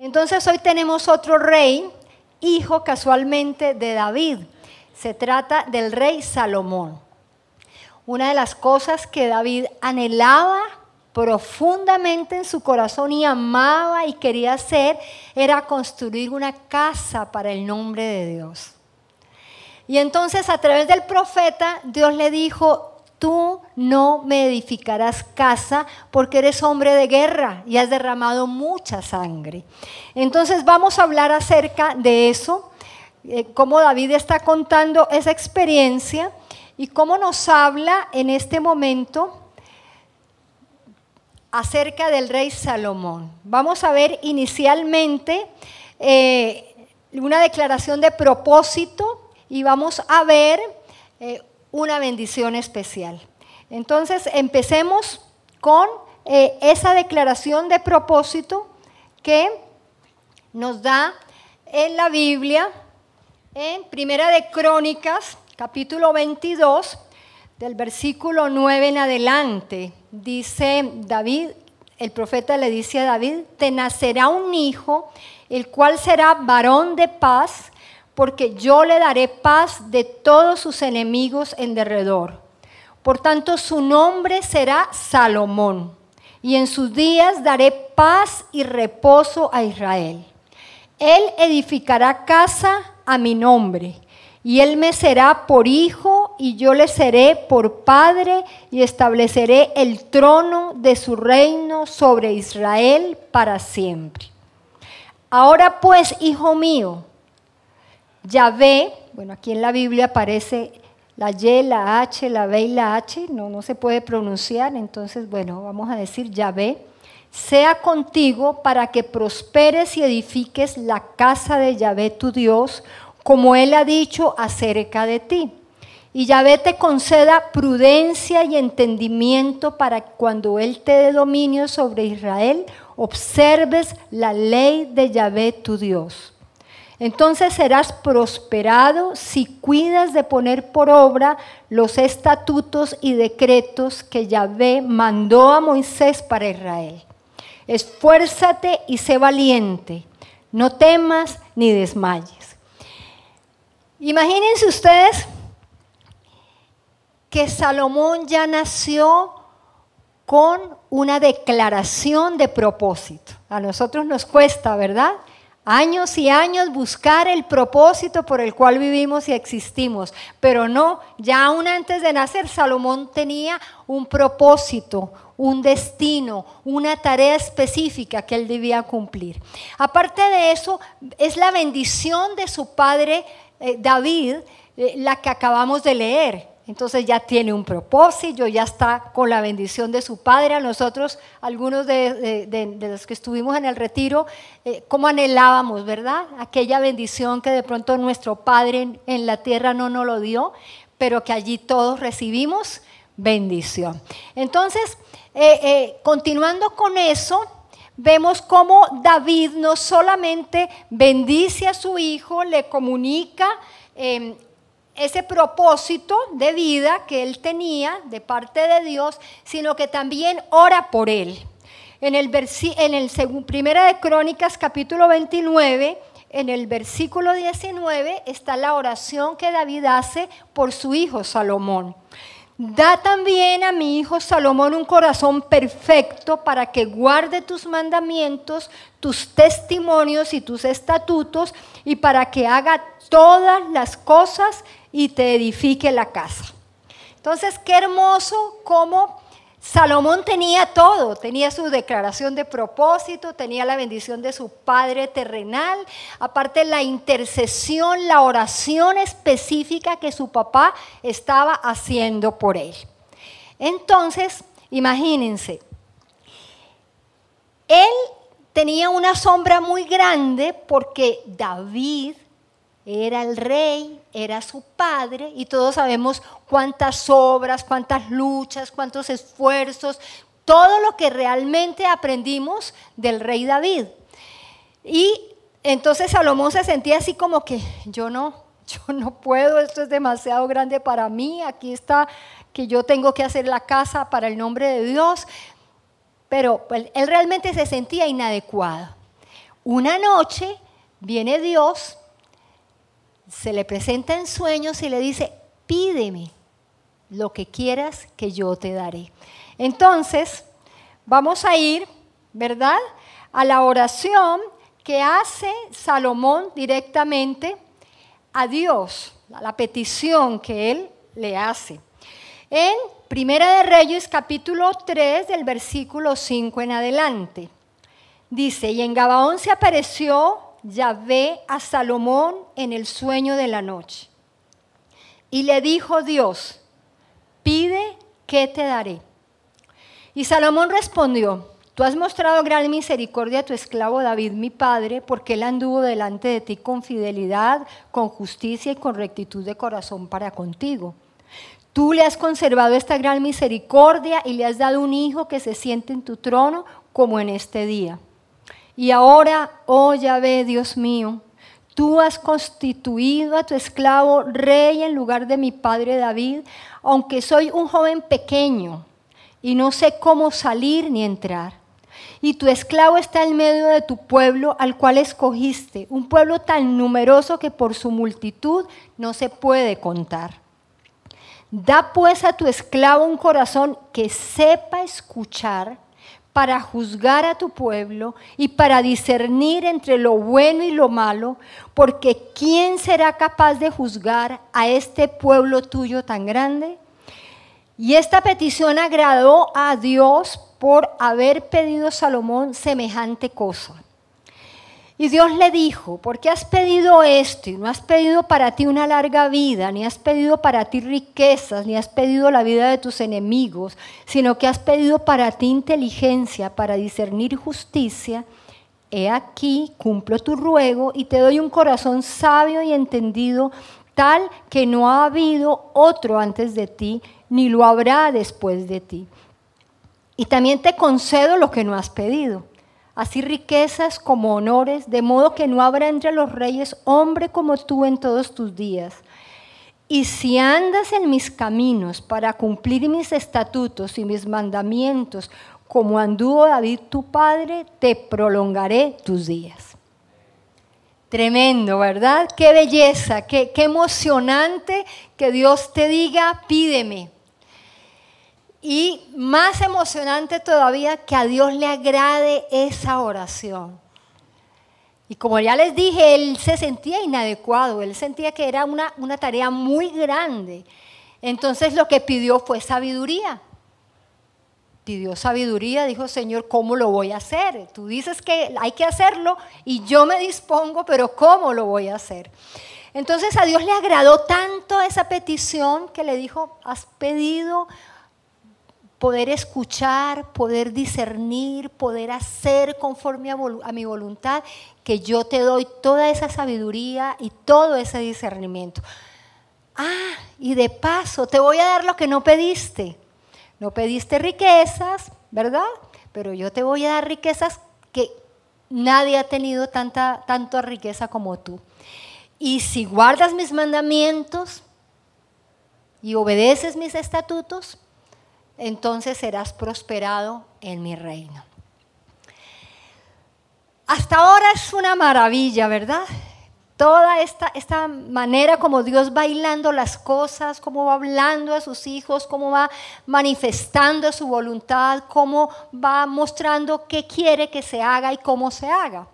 Entonces hoy tenemos otro rey, hijo casualmente de David. Se trata del rey Salomón. Una de las cosas que David anhelaba profundamente en su corazón y amaba y quería hacer era construir una casa para el nombre de Dios. Y entonces a través del profeta Dios le dijo: tú no me edificarás casa porque eres hombre de guerra y has derramado mucha sangre. Entonces vamos a hablar acerca de eso, cómo David está contando esa experiencia y cómo nos habla en este momento acerca del rey Salomón. Vamos a ver inicialmente una declaración de propósito y vamos a ver una bendición especial. Entonces empecemos con esa declaración de propósito que nos da en la Biblia, en Primera de Crónicas, capítulo 22, del versículo 9 en adelante. Dice David, el profeta le dice a David: te nacerá un hijo, el cual será varón de paz, porque yo le daré paz de todos sus enemigos en derredor. Por tanto, su nombre será Salomón, y en sus días daré paz y reposo a Israel. Él edificará casa a mi nombre, y él me será por hijo, y yo le seré por padre, y estableceré el trono de su reino sobre Israel para siempre. Ahora pues, hijo mío, Yahvé, bueno, aquí en la Biblia aparece la Y, la H, la B y la H, no se puede pronunciar, entonces, bueno, vamos a decir Yahvé, sea contigo para que prosperes y edifiques la casa de Yahvé tu Dios, como Él ha dicho acerca de ti. Y Yahvé te conceda prudencia y entendimiento para que cuando Él te dé dominio sobre Israel, observes la ley de Yahvé tu Dios. Entonces serás prosperado si cuidas de poner por obra los estatutos y decretos que Yahvé mandó a Moisés para Israel. Esfuérzate y sé valiente, no temas ni desmayes. Imagínense ustedes que Salomón ya nació con una declaración de propósito. A nosotros nos cuesta, ¿verdad?, años y años buscar el propósito por el cual vivimos y existimos, pero no, ya aún antes de nacer Salomón tenía un propósito, un destino, una tarea específica que él debía cumplir. Aparte de eso, es la bendición de su padre David, la que acabamos de leer. Entonces ya tiene un propósito, ya está con la bendición de su padre. A nosotros, algunos de los que estuvimos en el retiro, cómo anhelábamos, ¿verdad? Aquella bendición que de pronto nuestro padre en la tierra no nos lo dio, pero que allí todos recibimos bendición. Entonces, continuando con eso, vemos cómo David no solamente bendice a su hijo, le comunica ese propósito de vida que él tenía de parte de Dios, sino que también ora por él. En el Primera de Crónicas, capítulo 29, en el versículo 19, está la oración que David hace por su hijo Salomón. Da también a mi hijo Salomón un corazón perfecto para que guarde tus mandamientos, tus testimonios y tus estatutos, y para que haga todas las cosas y te edifique la casa. Entonces, qué hermoso cómo Salomón tenía todo, tenía su declaración de propósito, tenía la bendición de su padre terrenal, aparte la intercesión, la oración específica que su papá estaba haciendo por él. Entonces, imagínense, él tenía una sombra muy grande porque David era el rey, era su padre, y todos sabemos cuántas obras, cuántas luchas, cuántos esfuerzos, todo lo que realmente aprendimos del rey David. Y entonces Salomón se sentía así como que yo no puedo, esto es demasiado grande para mí, aquí está que yo tengo que hacer la casa para el nombre de Dios, pero pues, él realmente se sentía inadecuado. Una noche viene Dios, se le presenta en sueños y le dice, pídeme lo que quieras que yo te daré. Entonces, vamos a ir, ¿verdad?, a la oración que hace Salomón directamente a Dios, a la petición que él le hace. En Primera de Reyes, capítulo 3, del versículo 5 en adelante. Dice, y en Gabaón se apareció Yahvé a Salomón en el sueño de la noche. Y le dijo Dios, pide, ¿qué te daré? Y Salomón respondió, tú has mostrado gran misericordia a tu esclavo David, mi padre, porque él anduvo delante de ti con fidelidad, con justicia y con rectitud de corazón para contigo. Tú le has conservado esta gran misericordia y le has dado un hijo que se siente en tu trono como en este día. Y ahora, oh Yahvé, Dios mío, tú has constituido a tu esclavo rey en lugar de mi padre David, aunque soy un joven pequeño y no sé cómo salir ni entrar. Y tu esclavo está en medio de tu pueblo al cual escogiste, un pueblo tan numeroso que por su multitud no se puede contar. Da pues a tu esclavo un corazón que sepa escuchar para juzgar a tu pueblo y para discernir entre lo bueno y lo malo, porque ¿quién será capaz de juzgar a este pueblo tuyo tan grande? Y esta petición agradó a Dios por haber pedido a Salomón semejante cosa. Y Dios le dijo, ¿por qué has pedido esto? Y no has pedido para ti una larga vida, ni has pedido para ti riquezas, ni has pedido la vida de tus enemigos, sino que has pedido para ti inteligencia, para discernir justicia. He aquí, cumplo tu ruego y te doy un corazón sabio y entendido, tal que no ha habido otro antes de ti, ni lo habrá después de ti. Y también te concedo lo que no has pedido, así riquezas como honores, de modo que no habrá entre los reyes hombre como tú en todos tus días. Y si andas en mis caminos para cumplir mis estatutos y mis mandamientos, como anduvo David tu padre, te prolongaré tus días. Tremendo, ¿verdad? Qué belleza, qué emocionante que Dios te diga, pídeme. Y más emocionante todavía que a Dios le agrade esa oración. Y como ya les dije, él se sentía inadecuado, él sentía que era una tarea muy grande. Entonces lo que pidió fue sabiduría. Pidió sabiduría, dijo, Señor, ¿cómo lo voy a hacer? Tú dices que hay que hacerlo y yo me dispongo, pero ¿cómo lo voy a hacer? Entonces a Dios le agradó tanto esa petición que le dijo, has pedido poder escuchar, poder discernir, poder hacer conforme a mi voluntad, que yo te doy toda esa sabiduría y todo ese discernimiento. Y de paso, te voy a dar lo que no pediste. No pediste riquezas, ¿verdad? Pero yo te voy a dar riquezas que nadie ha tenido tanta riqueza como tú. Y si guardas mis mandamientos y obedeces mis estatutos, entonces serás prosperado en mi reino. Hasta ahora es una maravilla, ¿verdad? Toda esta manera como Dios va hilando las cosas, cómo va hablando a sus hijos, cómo va manifestando su voluntad, cómo va mostrando qué quiere que se haga y cómo se haga.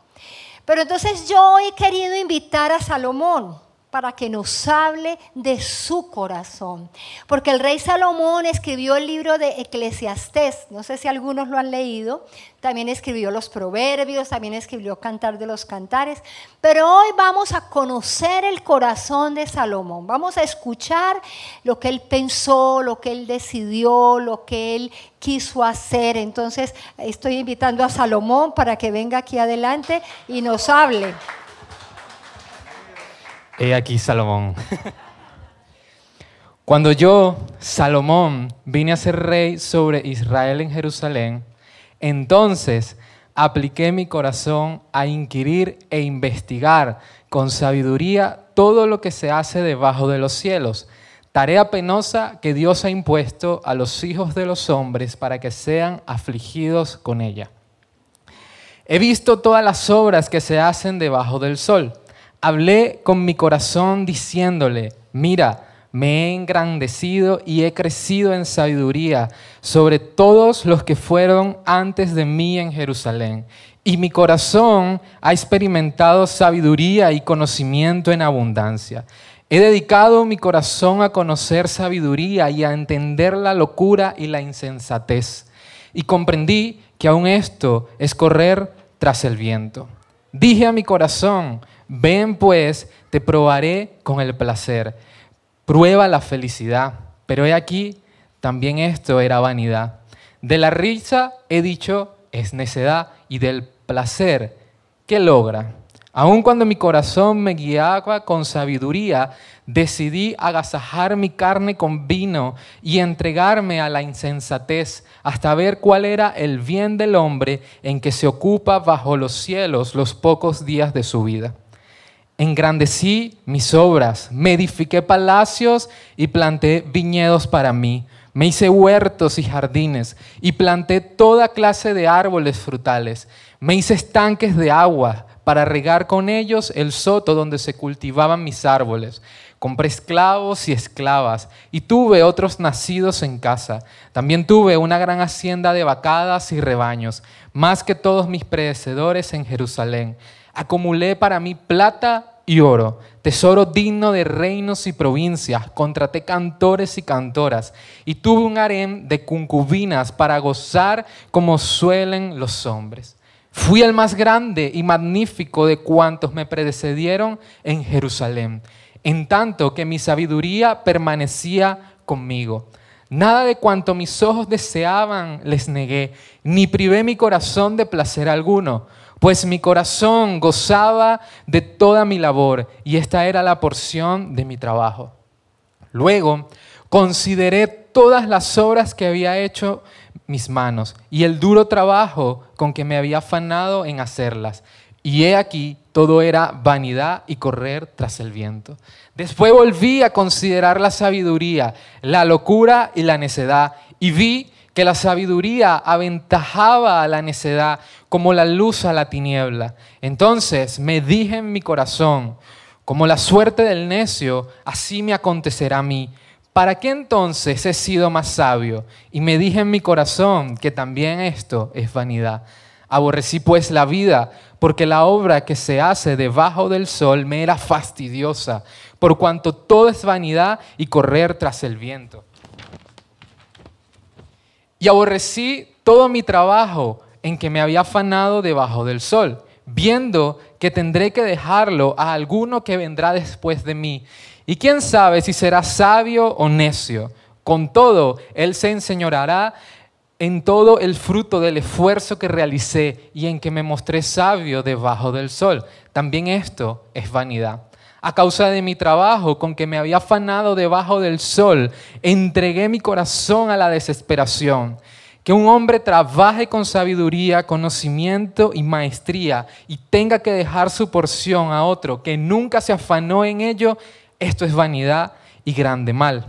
Pero entonces yo he querido invitar a Salomón para que nos hable de su corazón. Porque el rey Salomón escribió el libro de Eclesiastés, no sé si algunos lo han leído, también escribió los Proverbios, también escribió Cantar de los Cantares, pero hoy vamos a conocer el corazón de Salomón, vamos a escuchar lo que él pensó, lo que él decidió, lo que él quiso hacer. Entonces estoy invitando a Salomón para que venga aquí adelante y nos hable. He aquí Salomón. Cuando yo, Salomón, vine a ser rey sobre Israel en Jerusalén, entonces apliqué mi corazón a inquirir e investigar con sabiduría todo lo que se hace debajo de los cielos, tarea penosa que Dios ha impuesto a los hijos de los hombres para que sean afligidos con ella. He visto todas las obras que se hacen debajo del sol. Hablé con mi corazón diciéndole, mira, me he engrandecido y he crecido en sabiduría sobre todos los que fueron antes de mí en Jerusalén. Y mi corazón ha experimentado sabiduría y conocimiento en abundancia. He dedicado mi corazón a conocer sabiduría y a entender la locura y la insensatez. Y comprendí que aún esto es correr tras el viento. Dije a mi corazón, ven pues, te probaré con el placer. Prueba la felicidad. Pero he aquí, también esto era vanidad. De la risa he dicho, es necedad, y del placer, ¿qué logra? Aun cuando mi corazón me guiaba con sabiduría, decidí agasajar mi carne con vino y entregarme a la insensatez hasta ver cuál era el bien del hombre en que se ocupa bajo los cielos los pocos días de su vida. Engrandecí mis obras, me edifiqué palacios y planté viñedos para mí. Me hice huertos y jardines y planté toda clase de árboles frutales. Me hice estanques de agua para regar con ellos el soto donde se cultivaban mis árboles. Compré esclavos y esclavas y tuve otros nacidos en casa. También tuve una gran hacienda de vacadas y rebaños, más que todos mis predecesores en Jerusalén. Acumulé para mí plata y oro, tesoro digno de reinos y provincias. Contraté cantores y cantoras y tuve un harén de concubinas para gozar como suelen los hombres. Fui el más grande y magnífico de cuantos me precedieron en Jerusalén, en tanto que mi sabiduría permanecía conmigo. Nada de cuanto mis ojos deseaban les negué, ni privé mi corazón de placer alguno, pues mi corazón gozaba de toda mi labor y esta era la porción de mi trabajo. Luego consideré todas las obras que había hecho mis manos y el duro trabajo con que me había afanado en hacerlas. Y he aquí, todo era vanidad y correr tras el viento. Después volví a considerar la sabiduría, la locura y la necedad, y vi que la sabiduría aventajaba a la necedad como la luz a la tiniebla. Entonces me dije en mi corazón, como la suerte del necio, así me acontecerá a mí. ¿Para qué entonces he sido más sabio? Y me dije en mi corazón que también esto es vanidad. Aborrecí pues la vida, porque la obra que se hace debajo del sol me era fastidiosa, por cuanto todo es vanidad y correr tras el viento. Y aborrecí todo mi trabajo en que me había afanado debajo del sol, viendo que tendré que dejarlo a alguno que vendrá después de mí. Y quién sabe si será sabio o necio. Con todo, él se enseñoreará en todo el fruto del esfuerzo que realicé y en que me mostré sabio debajo del sol. También esto es vanidad. A causa de mi trabajo con que me había afanado debajo del sol, entregué mi corazón a la desesperación. Que un hombre trabaje con sabiduría, conocimiento y maestría y tenga que dejar su porción a otro que nunca se afanó en ello, esto es vanidad y grande mal.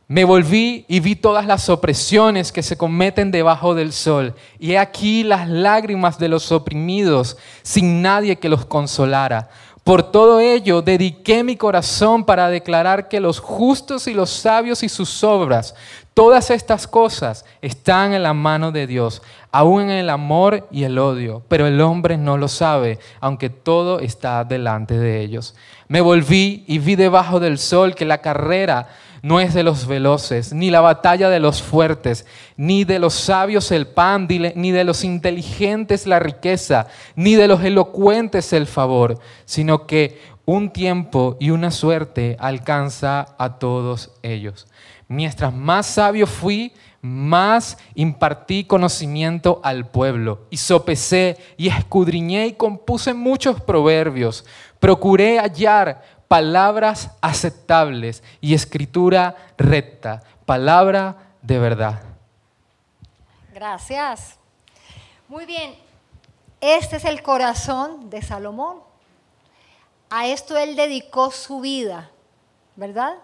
Me volví y vi todas las opresiones que se cometen debajo del sol, y he aquí las lágrimas de los oprimidos, sin nadie que los consolara. Por todo ello dediqué mi corazón para declarar que los justos y los sabios y sus obras, todas estas cosas están en la mano de Dios, aún en el amor y el odio, pero el hombre no lo sabe, aunque todo está delante de ellos. Me volví y vi debajo del sol que la carrera no es de los veloces, ni la batalla de los fuertes, ni de los sabios el pan, ni de los inteligentes la riqueza, ni de los elocuentes el favor, sino que un tiempo y una suerte alcanza a todos ellos. Mientras más sabio fui, más impartí conocimiento al pueblo, y sopesé y escudriñé y compuse muchos proverbios. Procuré hallar palabras aceptables y escritura recta, palabra de verdad. Gracias. Muy bien, este es el corazón de Salomón. A esto él dedicó su vida, ¿verdad?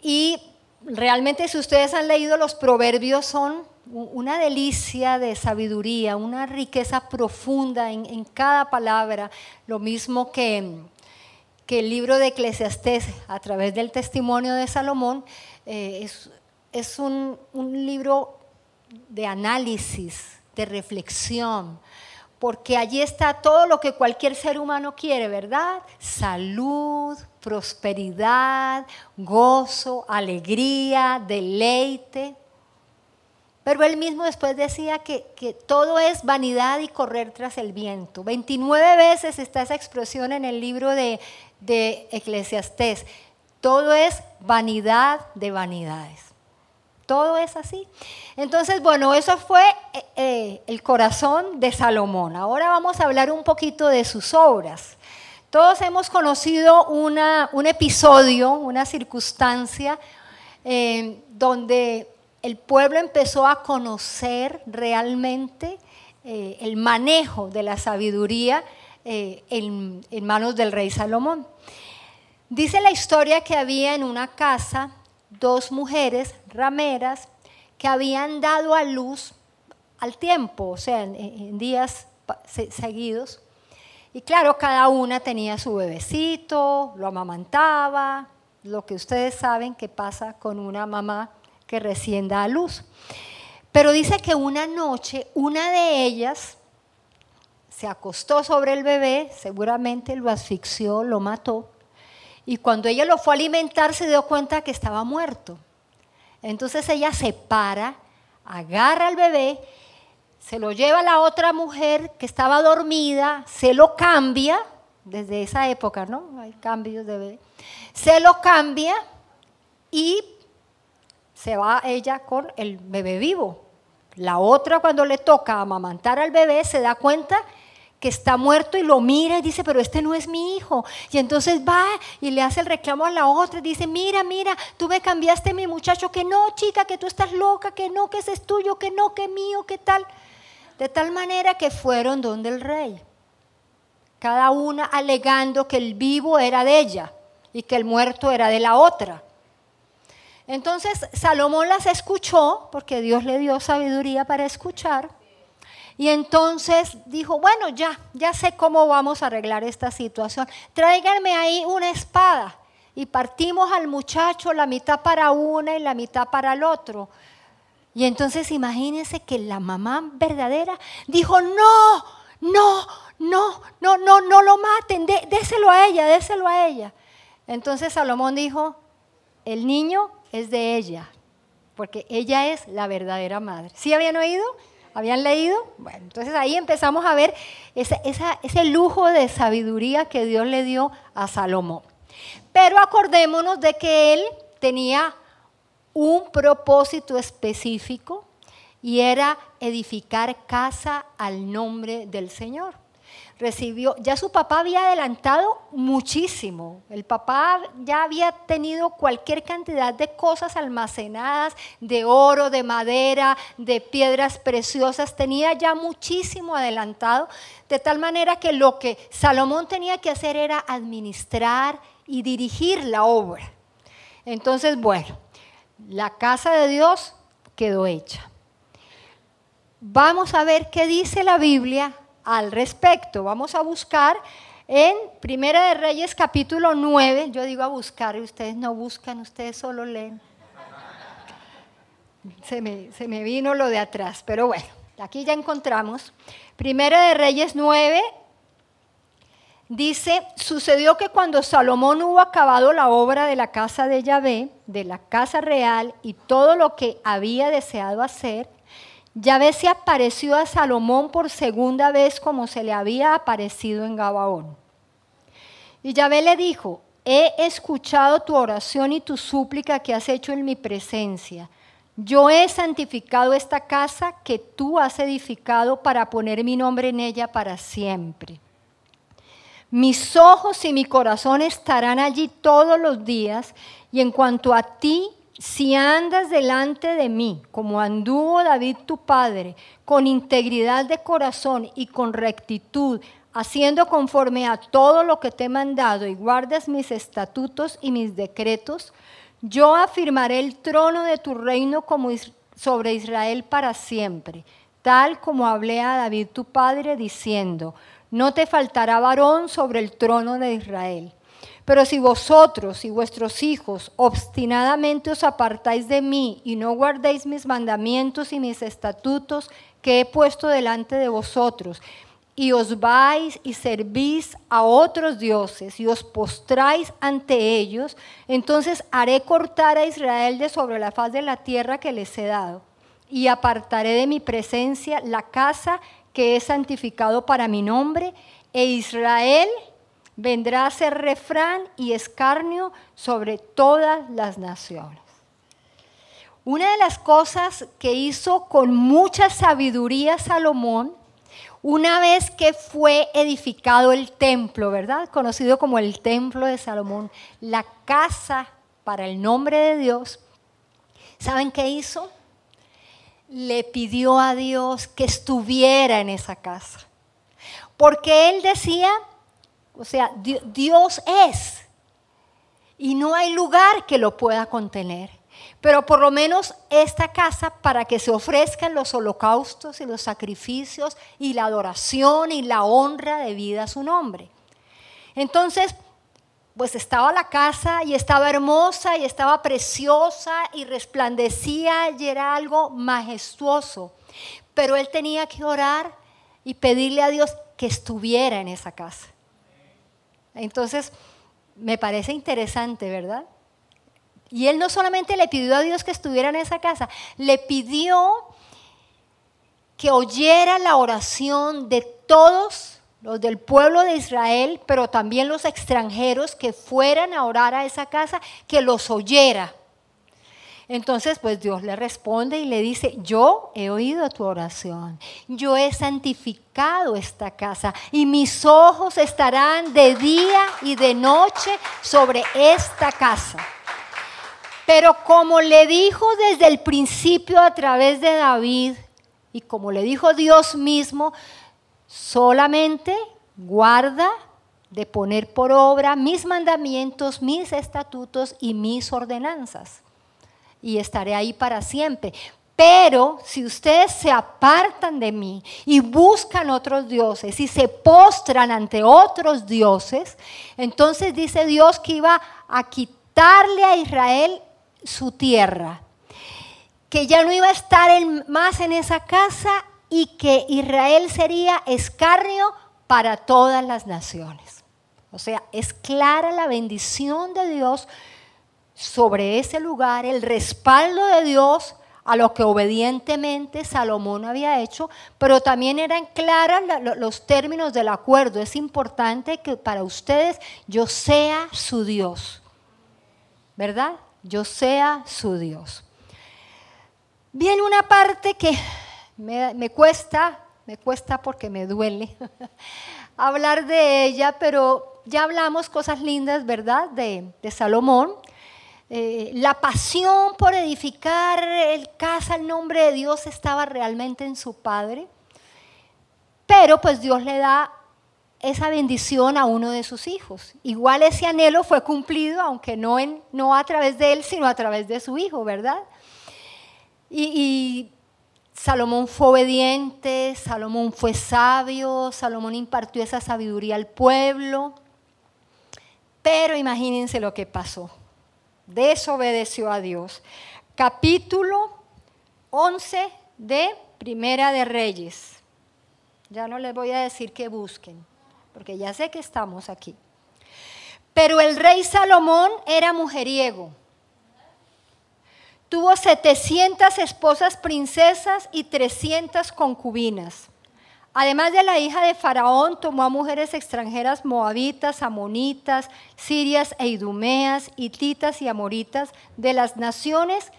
Y realmente si ustedes han leído los proverbios son una delicia de sabiduría, una riqueza profunda en cada palabra, lo mismo que el libro de Eclesiastés a través del testimonio de Salomón. Es un libro de análisis, de reflexión, porque allí está todo lo que cualquier ser humano quiere, ¿verdad? Salud, prosperidad, gozo, alegría, deleite. Pero él mismo después decía que todo es vanidad y correr tras el viento. 29 veces está esa expresión en el libro de Eclesiastés. Todo es vanidad de vanidades. Todo es así. Entonces, bueno, eso fue el corazón de Salomón. Ahora vamos a hablar un poquito de sus obras. Todos hemos conocido un episodio, una circunstancia donde el pueblo empezó a conocer realmente el manejo de la sabiduría en manos del rey Salomón. Dice la historia que había en una casa 2 mujeres rameras que habían dado a luz al tiempo, o sea, en días seguidos. Y claro, cada una tenía su bebecito, lo amamantaba, lo que ustedes saben que pasa con una mamá que recién da a luz. Pero dice que una noche una de ellas se acostó sobre el bebé, seguramente lo asfixió, lo mató, y cuando ella lo fue a alimentar se dio cuenta que estaba muerto. Entonces ella se para, agarra al bebé, se lo lleva a la otra mujer que estaba dormida, se lo cambia, desde esa época, ¿no? Hay cambios de bebé. Se lo cambia y se va ella con el bebé vivo. La otra, cuando le toca amamantar al bebé, se da cuenta que está muerto y lo mira y dice, pero este no es mi hijo. Y entonces va y le hace el reclamo a la otra y dice, mira, tú me cambiaste mi muchacho, que no, chica, que tú estás loca, que no, que ese es tuyo, que no, que es mío, que tal. De tal manera que fueron donde el rey, cada una alegando que el vivo era de ella y que el muerto era de la otra. Entonces Salomón las escuchó, porque Dios le dio sabiduría para escuchar, y entonces dijo, bueno, ya sé cómo vamos a arreglar esta situación. Tráiganme ahí una espada y partimos al muchacho la mitad para una y la mitad para el otro. Y entonces imagínense que la mamá verdadera dijo, no lo maten, déselo a ella. Entonces Salomón dijo, el niño es de ella, porque ella es la verdadera madre. ¿Sí habían oído? ¿Habían leído? Bueno, entonces ahí empezamos a ver ese lujo de sabiduría que Dios le dio a Salomón. Pero acordémonos de que él tenía un propósito específico y era edificar casa al nombre del Señor. Ya su papá había adelantado muchísimo. El papá ya había tenido cualquier cantidad de cosas almacenadas, de oro, de madera, de piedras preciosas. Tenía ya muchísimo adelantado, de tal manera que lo que Salomón tenía que hacer era administrar y dirigir la obra. Entonces, bueno, la casa de Dios quedó hecha. Vamos a ver qué dice la Biblia al respecto. Vamos a buscar en Primera de Reyes capítulo 9. Yo digo a buscar y ustedes no buscan, ustedes solo leen. Se me vino lo de atrás, pero bueno, aquí ya encontramos. Primera de Reyes 9 dice, sucedió que cuando Salomón hubo acabado la obra de la casa de Yahvé, de la casa real y todo lo que había deseado hacer, Yahvé se apareció a Salomón por segunda vez como se le había aparecido en Gabaón. Y Yahvé le dijo, he escuchado tu oración y tu súplica que has hecho en mi presencia. Yo he santificado esta casa que tú has edificado para poner mi nombre en ella para siempre. Mis ojos y mi corazón estarán allí todos los días, y en cuanto a ti, si andas delante de mí, como anduvo David tu padre, con integridad de corazón y con rectitud, haciendo conforme a todo lo que te he mandado y guardas mis estatutos y mis decretos, yo afirmaré el trono de tu reino como sobre Israel para siempre, tal como hablé a David tu padre, diciendo, no te faltará varón sobre el trono de Israel. Pero si vosotros y vuestros hijos obstinadamente os apartáis de mí y no guardéis mis mandamientos y mis estatutos que he puesto delante de vosotros, y os vais y servís a otros dioses y os postráis ante ellos, entonces haré cortar a Israel de sobre la faz de la tierra que les he dado, y apartaré de mi presencia la casa que he santificado para mi nombre, e Israel vendrá a ser refrán y escarnio sobre todas las naciones. Una de las cosas que hizo con mucha sabiduría Salomón, una vez que fue edificado el templo, ¿verdad? Conocido como el templo de Salomón, la casa para el nombre de Dios, ¿saben qué hizo? Le pidió a Dios que estuviera en esa casa. Porque él decía, o sea, Dios es, y no hay lugar que lo pueda contener. Pero por lo menos esta casa, para que se ofrezcan los holocaustos y los sacrificios y la adoración y la honra debida a su nombre. Entonces, pues estaba la casa y estaba hermosa y estaba preciosa y resplandecía y era algo majestuoso. Pero él tenía que orar y pedirle a Dios que estuviera en esa casa. Entonces, me parece interesante, ¿verdad? Y él no solamente le pidió a Dios que estuviera en esa casa, le pidió que oyera la oración de todos los del pueblo de Israel, pero también los extranjeros que fueran a orar a esa casa, que los oyera. Entonces, pues Dios le responde y le dice, yo he oído tu oración, yo he santificado esta casa y mis ojos estarán de día y de noche sobre esta casa. Pero como le dijo desde el principio a través de David y como le dijo Dios mismo, solamente guarda de poner por obra mis mandamientos, mis estatutos y mis ordenanzas. Y estaré ahí para siempre. Pero si ustedes se apartan de mí y buscan otros dioses y se postran ante otros dioses, entonces dice Dios que iba a quitarle a Israel su tierra, que ya no iba a estar más en esa casa y que Israel sería escarnio para todas las naciones. O sea, es clara la bendición de Dios sobre ese lugar, el respaldo de Dios a lo que obedientemente Salomón había hecho, pero también eran claras los términos del acuerdo. Es importante que para ustedes yo sea su Dios, ¿verdad? Yo sea su Dios. Viene una parte que me cuesta porque me duele hablar de ella, pero ya hablamos cosas lindas, ¿verdad? De Salomón. La pasión por edificar el casa al nombre de Dios estaba realmente en su padre, pero pues Dios le da esa bendición a uno de sus hijos. Igual ese anhelo fue cumplido, aunque no a través de él, sino a través de su hijo, ¿verdad? Y Salomón fue obediente, Salomón fue sabio, Salomón impartió esa sabiduría al pueblo, pero imagínense lo que pasó. Desobedeció a Dios. Capítulo 11 de Primera de Reyes. Ya no les voy a decir que busquen, porque ya sé que estamos aquí. Pero el rey Salomón era mujeriego. Tuvo 700 esposas princesas y 300 concubinas. Además de la hija de Faraón, tomó a mujeres extranjeras moabitas, amonitas, sirias e idumeas, hititas y amoritas de las naciones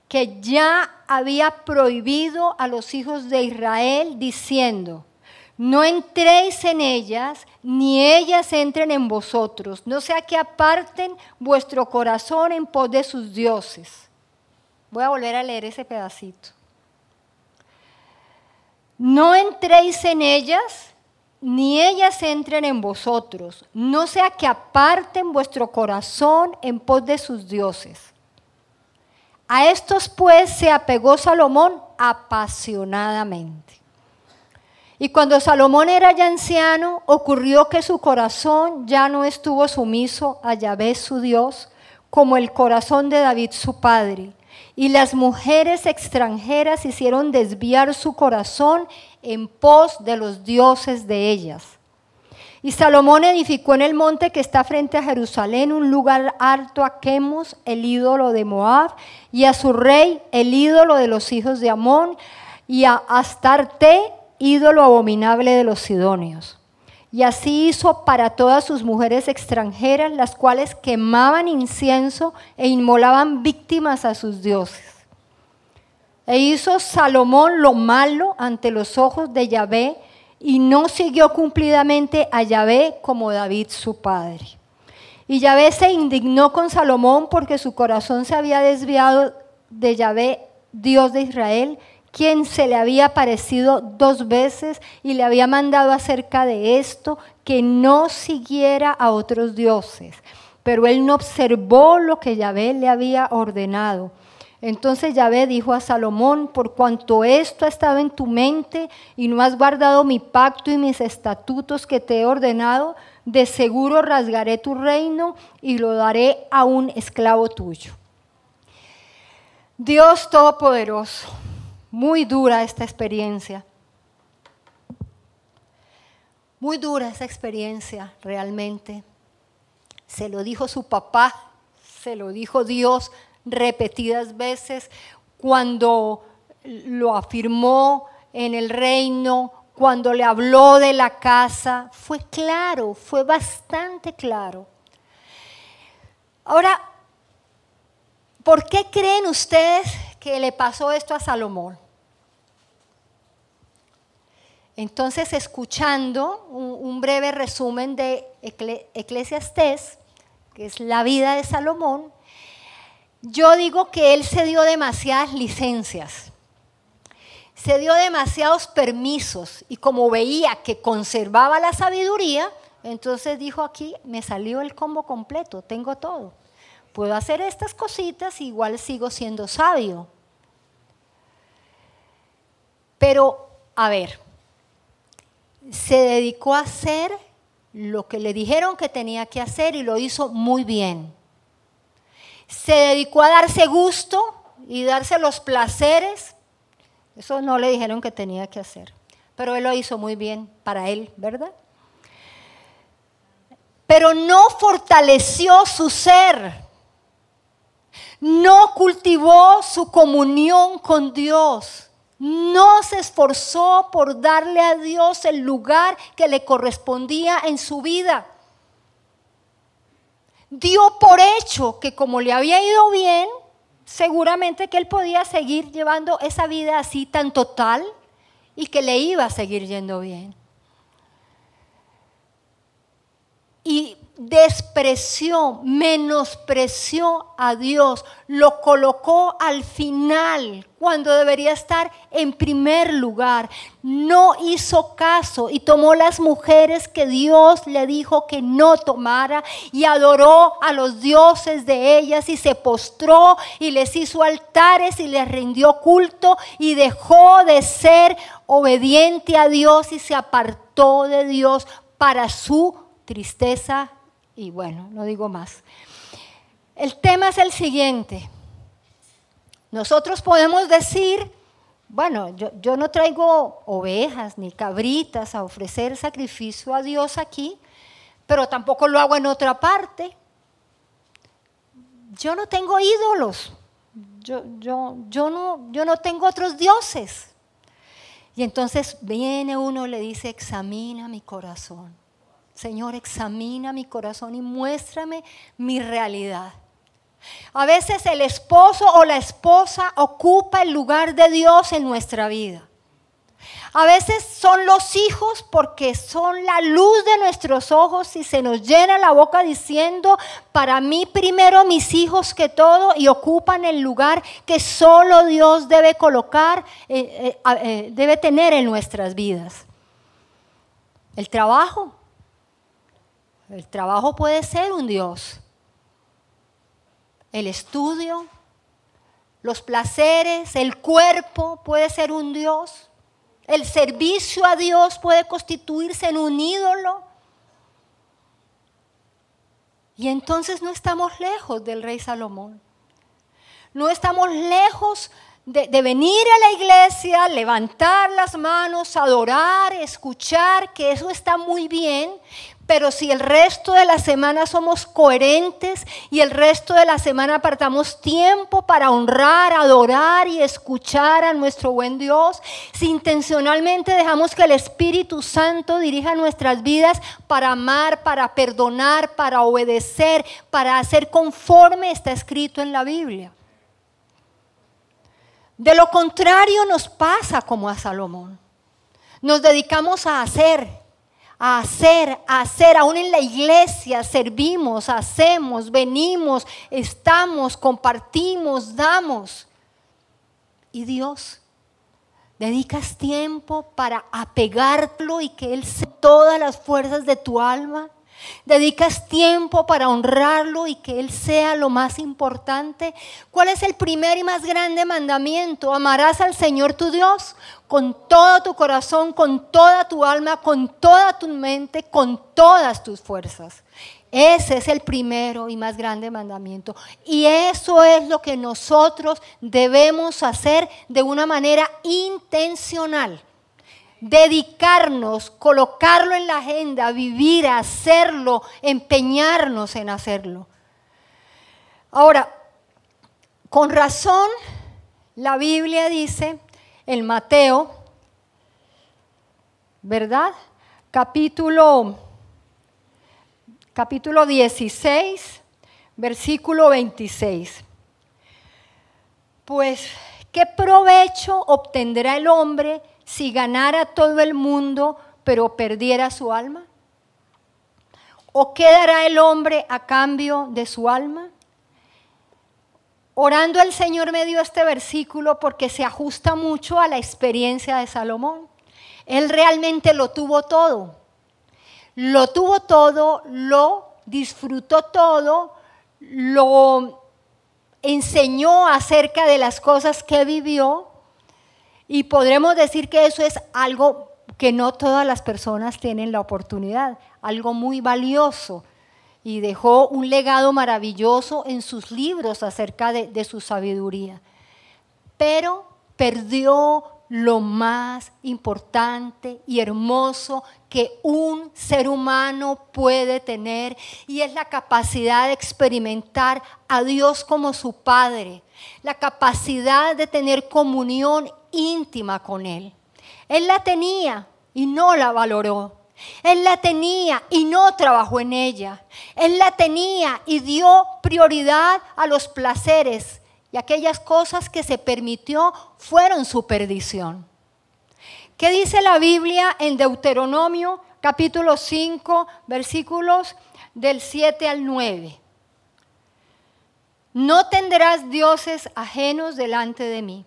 que ya había prohibido a los hijos de Israel, diciendo, no entréis en ellas, ni ellas entren en vosotros, no sea que aparten vuestro corazón en pos de sus dioses. Voy a volver a leer ese pedacito. No entréis en ellas, ni ellas entren en vosotros, no sea que aparten vuestro corazón en pos de sus dioses. A estos pues se apegó Salomón apasionadamente. Y cuando Salomón era ya anciano, ocurrió que su corazón ya no estuvo sumiso a Yahvé su Dios, como el corazón de David su padre. Y las mujeres extranjeras hicieron desviar su corazón en pos de los dioses de ellas. Y Salomón edificó en el monte que está frente a Jerusalén un lugar alto a Quemos, el ídolo de Moab, y a su rey, el ídolo de los hijos de Amón, y a Astarte, ídolo abominable de los sidonios. Y así hizo para todas sus mujeres extranjeras, las cuales quemaban incienso e inmolaban víctimas a sus dioses. E hizo Salomón lo malo ante los ojos de Yahvé, y no siguió cumplidamente a Yahvé como David su padre. Y Yahvé se indignó con Salomón porque su corazón se había desviado de Yahvé, Dios de Israel, quien se le había aparecido 2 veces y le había mandado acerca de esto que no siguiera a otros dioses. Pero él no observó lo que Yahvé le había ordenado. Entonces Yahvé dijo a Salomón: por cuanto esto ha estado en tu mente y no has guardado mi pacto y mis estatutos que te he ordenado, de seguro rasgaré tu reino y lo daré a un esclavo tuyo. Dios Todopoderoso, muy dura esta experiencia. Muy dura esa experiencia realmente. Se lo dijo su papá, se lo dijo Dios repetidas veces cuando lo afirmó en el reino, cuando le habló de la casa. Fue claro, fue bastante claro. Ahora, ¿por qué creen ustedes que le pasó esto a Salomón? Entonces, escuchando un breve resumen de Eclesiastés, que es la vida de Salomón, yo digo que él se dio demasiadas licencias, se dio demasiados permisos, y como veía que conservaba la sabiduría, entonces dijo: aquí me salió el combo completo, tengo todo. Puedo hacer estas cositas, igual sigo siendo sabio. Pero, a ver, se dedicó a hacer lo que le dijeron que tenía que hacer y lo hizo muy bien. Se dedicó a darse gusto y darse los placeres. Eso no le dijeron que tenía que hacer, pero él lo hizo muy bien para él, ¿verdad? Pero no fortaleció su ser, no cultivó su comunión con Dios, no se esforzó por darle a Dios el lugar que le correspondía en su vida. Dio por hecho que como le había ido bien, seguramente que él podía seguir llevando esa vida así tan total y que le iba a seguir yendo bien. Y despreció, menospreció a Dios, lo colocó al final cuando debería estar en primer lugar. No hizo caso y tomó las mujeres que Dios le dijo que no tomara y adoró a los dioses de ellas y se postró y les hizo altares y les rindió culto y dejó de ser obediente a Dios y se apartó de Dios para su tristeza. Y bueno, no digo más. El tema es el siguiente. Nosotros podemos decir: bueno, yo no traigo ovejas ni cabritas a ofrecer sacrificio a Dios aquí, pero tampoco lo hago en otra parte. Yo no tengo ídolos. Yo no tengo otros dioses. Y entonces viene uno y le dice: examina mi corazón. Señor, examina mi corazón y muéstrame mi realidad. A veces el esposo o la esposa ocupa el lugar de Dios en nuestra vida. A veces son los hijos porque son la luz de nuestros ojos y se nos llena la boca diciendo: para mí primero mis hijos que todo, y ocupan el lugar que solo Dios debe colocar, debe tener en nuestras vidas. El trabajo puede ser un Dios. El estudio, los placeres, el cuerpo puede ser un Dios. El servicio a Dios puede constituirse en un ídolo. Y entonces no estamos lejos del rey Salomón. No estamos lejos de venir a la iglesia, levantar las manos, adorar, escuchar, que eso está muy bien, pero si el resto de la semana somos coherentes y el resto de la semana apartamos tiempo para honrar, adorar y escuchar a nuestro buen Dios, si intencionalmente dejamos que el Espíritu Santo dirija nuestras vidas para amar, para perdonar, para obedecer, para hacer conforme está escrito en la Biblia. De lo contrario nos pasa como a Salomón. Nos dedicamos a hacer, aún en la iglesia servimos, hacemos, venimos, estamos, compartimos, damos. ¿Y Dios? ¿Dedicas tiempo para apegarlo y que Él sea todas las fuerzas de tu alma? ¿Dedicas tiempo para honrarlo y que Él sea lo más importante? ¿Cuál es el primer y más grande mandamiento? Amarás al Señor tu Dios con todo tu corazón, con toda tu alma, con toda tu mente, con todas tus fuerzas. Ese es el primero y más grande mandamiento. Y eso es lo que nosotros debemos hacer de una manera intencional. Dedicarnos, colocarlo en la agenda, vivir, hacerlo, empeñarnos en hacerlo. Ahora, con razón, la Biblia dice en Mateo, ¿verdad? Capítulo 16, versículo 26. Pues, ¿qué provecho obtendrá el hombre si ganara todo el mundo, pero perdiera su alma? ¿O qué dará el hombre a cambio de su alma? Orando el Señor me dio este versículo porque se ajusta mucho a la experiencia de Salomón. Él realmente lo tuvo todo. Lo tuvo todo, lo disfrutó todo, lo enseñó acerca de las cosas que vivió. Y podremos decir que eso es algo que no todas las personas tienen la oportunidad, algo muy valioso. Y dejó un legado maravilloso en sus libros acerca de su sabiduría. Pero perdió lo más importante y hermoso que un ser humano puede tener, y es la capacidad de experimentar a Dios como su Padre, la capacidad de tener comunión íntima con Él. Él la tenía y no la valoró. Él la tenía y no trabajó en ella. Él la tenía y dio prioridad a los placeres, y aquellas cosas que se permitió fueron su perdición. ¿Qué dice la Biblia en Deuteronomio capítulo 5, versículos del 7 al 9? No tendrás dioses ajenos delante de mí.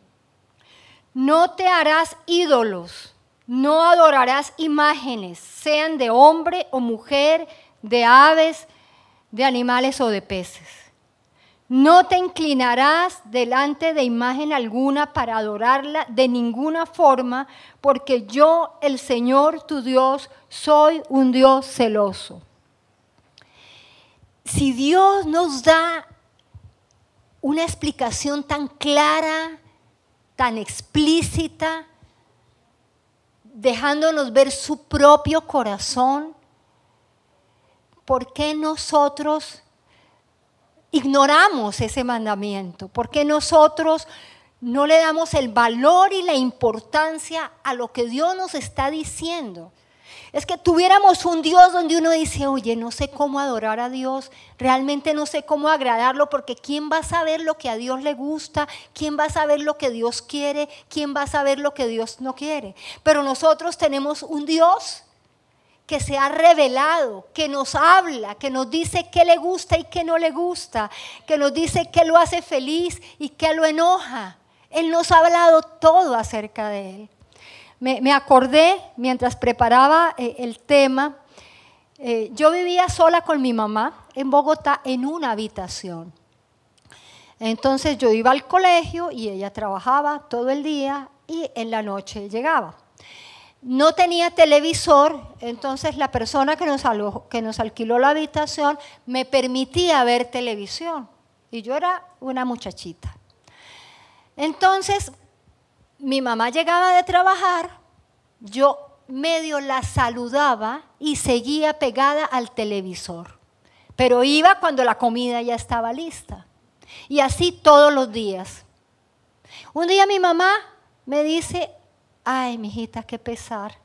No te harás ídolos, no adorarás imágenes, sean de hombre o mujer, de aves, de animales o de peces. No te inclinarás delante de imagen alguna para adorarla de ninguna forma, porque yo, el Señor tu Dios, soy un Dios celoso. Si Dios nos da una explicación tan clara, tan explícita, dejándonos ver su propio corazón, ¿por qué nosotros ignoramos ese mandamiento? ¿Por qué nosotros no le damos el valor y la importancia a lo que Dios nos está diciendo? Es que tuviéramos un Dios donde uno dice, oye, no sé cómo adorar a Dios, realmente no sé cómo agradarlo, porque ¿quién va a saber lo que a Dios le gusta? ¿Quién va a saber lo que Dios quiere? ¿Quién va a saber lo que Dios no quiere? Pero nosotros tenemos un Dios que se ha revelado, que nos habla, que nos dice qué le gusta y qué no le gusta, que nos dice qué lo hace feliz y qué lo enoja. Él nos ha hablado todo acerca de Él. Me acordé mientras preparaba el tema, yo vivía sola con mi mamá en Bogotá en una habitación. Entonces yo iba al colegio y ella trabajaba todo el día y en la noche llegaba. No tenía televisor, entonces la persona que nos alquiló la habitación me permitía ver televisión. Y yo era una muchachita. Entonces, mi mamá llegaba de trabajar, yo medio la saludaba y seguía pegada al televisor. Pero iba cuando la comida ya estaba lista. Y así todos los días. Un día mi mamá me dice, ay, mijita, qué pesar,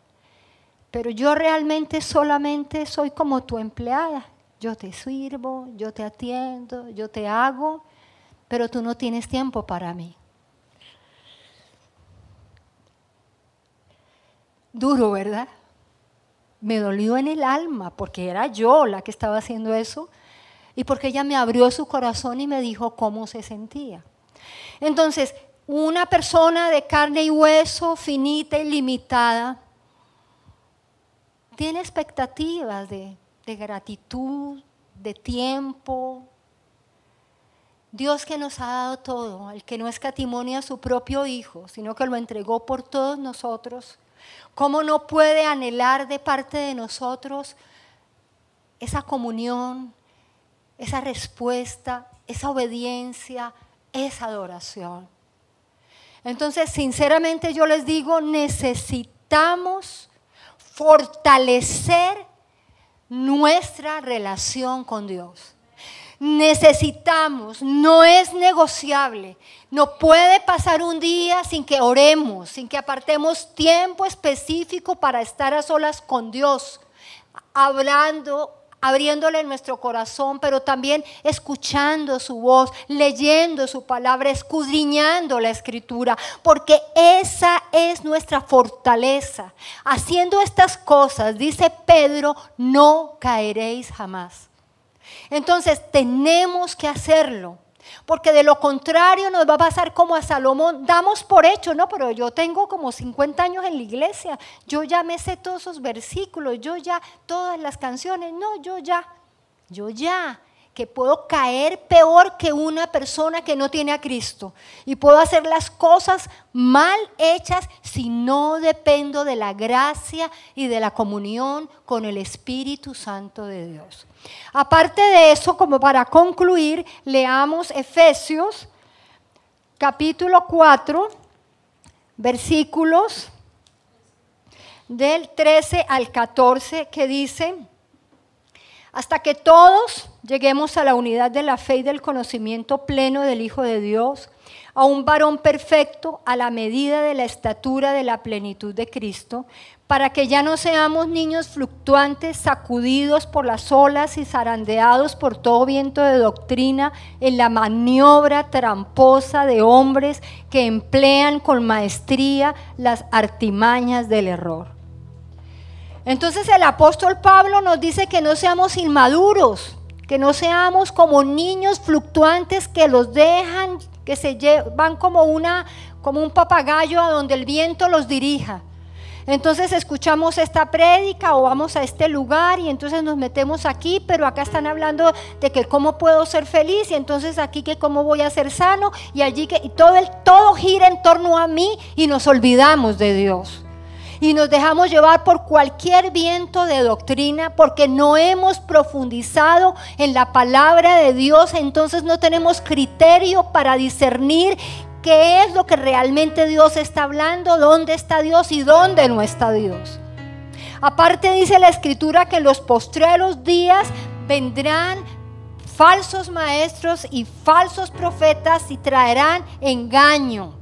pero yo realmente solamente soy como tu empleada. Yo te sirvo, yo te atiendo, yo te hago, pero tú no tienes tiempo para mí. Duro, ¿verdad? Me dolió en el alma porque era yo la que estaba haciendo eso y porque ella me abrió su corazón y me dijo cómo se sentía. Entonces, una persona de carne y hueso, finita y limitada, tiene expectativas de gratitud, de tiempo. Dios que nos ha dado todo, el que no escatimó a su propio Hijo, sino que lo entregó por todos nosotros, ¿cómo no puede anhelar de parte de nosotros esa comunión, esa respuesta, esa obediencia, esa adoración? Entonces, sinceramente yo les digo, necesitamos fortalecer nuestra relación con Dios. Necesitamos, no es negociable, no puede pasar un día sin que oremos, sin que apartemos tiempo específico para estar a solas con Dios, hablando, abriéndole nuestro corazón, pero también escuchando su voz, leyendo su palabra, escudriñando la Escritura, porque esa es nuestra fortaleza. Haciendo estas cosas, dice Pedro, no caeréis jamás. Entonces tenemos que hacerlo, porque de lo contrario nos va a pasar como a Salomón. Damos por hecho, no, pero yo tengo como 50 años en la iglesia, yo ya me sé todos esos versículos, yo ya todas las canciones, no, yo ya, que puedo caer peor que una persona que no tiene a Cristo y puedo hacer las cosas mal hechas si no dependo de la gracia y de la comunión con el Espíritu Santo de Dios. Aparte de eso, como para concluir, leamos Efesios capítulo 4, versículos del 13 al 14, que dice: hasta que todos lleguemos a la unidad de la fe y del conocimiento pleno del Hijo de Dios, a un varón perfecto a la medida de la estatura de la plenitud de Cristo, para que ya no seamos niños fluctuantes, sacudidos por las olas y zarandeados por todo viento de doctrina en la maniobra tramposa de hombres que emplean con maestría las artimañas del error. Entonces el apóstol Pablo nos dice que no seamos inmaduros, que no seamos como niños fluctuantes que los dejan, que se van como un papagayo a donde el viento los dirija. Entonces escuchamos esta prédica o vamos a este lugar y entonces nos metemos aquí, pero acá están hablando de que cómo puedo ser feliz y entonces aquí que cómo voy a ser sano y allí que y todo gira en torno a mí y nos olvidamos de Dios. Y nos dejamos llevar por cualquier viento de doctrina porque no hemos profundizado en la palabra de Dios, entonces no tenemos criterio para discernir qué es lo que realmente Dios está hablando, dónde está Dios y dónde no está Dios. Aparte dice la Escritura que en los postreros días vendrán falsos maestros y falsos profetas y traerán engaño.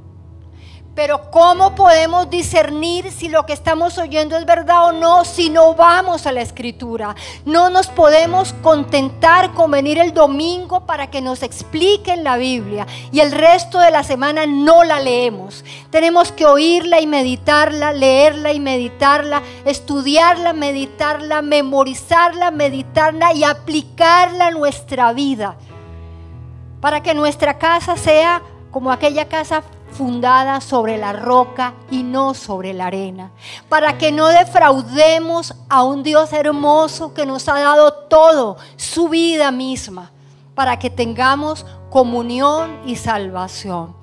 Pero ¿cómo podemos discernir si lo que estamos oyendo es verdad o no si no vamos a la Escritura? No nos podemos contentar con venir el domingo para que nos expliquen la Biblia y el resto de la semana no la leemos. Tenemos que oírla y meditarla, leerla y meditarla, estudiarla, meditarla, memorizarla, meditarla y aplicarla a nuestra vida para que nuestra casa sea como aquella casa fundada sobre la roca y no sobre la arena, para que no defraudemos a un Dios hermoso que nos ha dado todo, su vida misma, para que tengamos comunión y salvación.